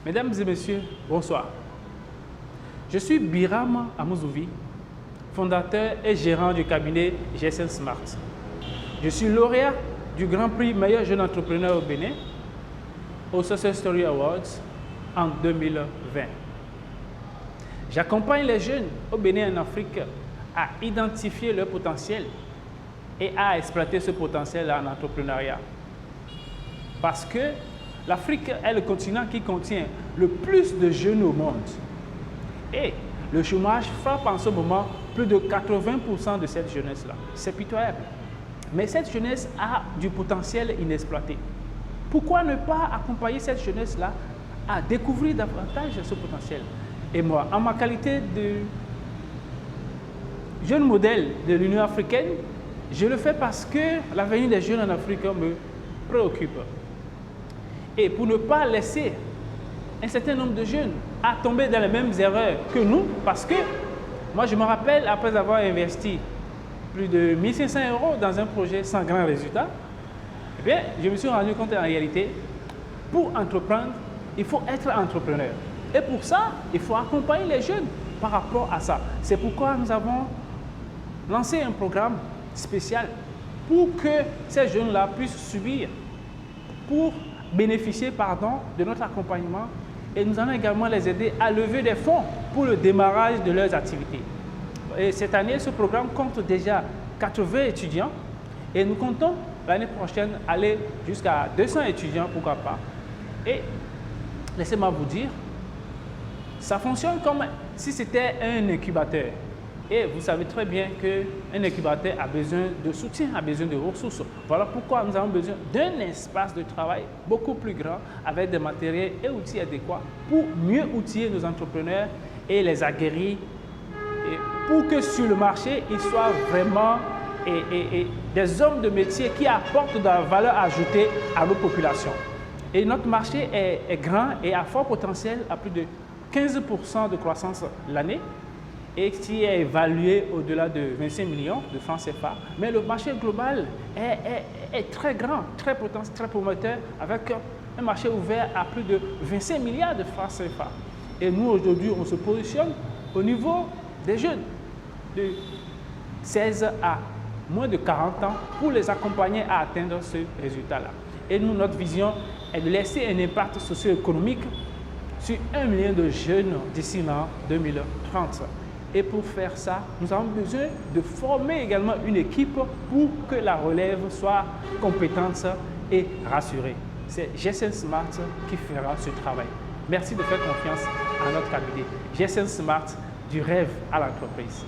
Mesdames et messieurs, bonsoir. Je suis Biram Amouzovi, fondateur et gérant du cabinet GSN Smart. Je suis lauréat du Grand Prix Meilleur Jeune Entrepreneur au Bénin au Success Story Awards en 2020. J'accompagne les jeunes au Bénin et en Afrique à identifier leur potentiel et à exploiter ce potentiel en entrepreneuriat. Parce que l'Afrique est le continent qui contient le plus de jeunes au monde. Et le chômage frappe en ce moment plus de 80% de cette jeunesse-là. C'est pitoyable. Mais cette jeunesse a du potentiel inexploité. Pourquoi ne pas accompagner cette jeunesse-là à découvrir davantage ce potentiel? Et moi, en ma qualité de jeune modèle de l'Union africaine, je le fais parce que l'avenir des jeunes en Afrique me préoccupe. Et pour ne pas laisser un certain nombre de jeunes à tomber dans les mêmes erreurs que nous, parce que moi je me rappelle, après avoir investi plus de 1 500 € dans un projet sans grand résultat, eh bien, je me suis rendu compte en réalité, pour entreprendre, il faut être entrepreneur. Et pour ça, il faut accompagner les jeunes par rapport à ça. C'est pourquoi nous avons lancé un programme spécial pour que ces jeunes-là puissent subir, pour bénéficier de notre accompagnement, et nous allons également les aider à lever des fonds pour le démarrage de leurs activités. Et cette année, ce programme compte déjà 80 étudiants et nous comptons l'année prochaine aller jusqu'à 200 étudiants, pourquoi pas. Et laissez-moi vous dire, ça fonctionne comme si c'était un incubateur. Et vous savez très bien qu'un incubateur a besoin de soutien, a besoin de ressources. Voilà pourquoi nous avons besoin d'un espace de travail beaucoup plus grand avec des matériels et outils adéquats pour mieux outiller nos entrepreneurs et les aguerrir et pour que sur le marché, ils soient vraiment des hommes de métier qui apportent de la valeur ajoutée à nos populations. Et notre marché est grand et à fort potentiel, à plus de 15% de croissance l'année, et qui est évalué au-delà de 25 millions de francs CFA. Mais le marché global est très grand, très potentiel, très prometteur, avec un marché ouvert à plus de 25 milliards de francs CFA. Et nous, aujourd'hui, on se positionne au niveau des jeunes de 16 à moins de 40 ans pour les accompagner à atteindre ce résultat-là. Et nous, notre vision est de laisser un impact socio-économique sur 1 million de jeunes d'ici l'an 2030. Et pour faire ça, nous avons besoin de former également une équipe pour que la relève soit compétente et rassurée. C'est GSN Smart qui fera ce travail. Merci de faire confiance à notre cabinet. GSN Smart, du rêve à l'entreprise.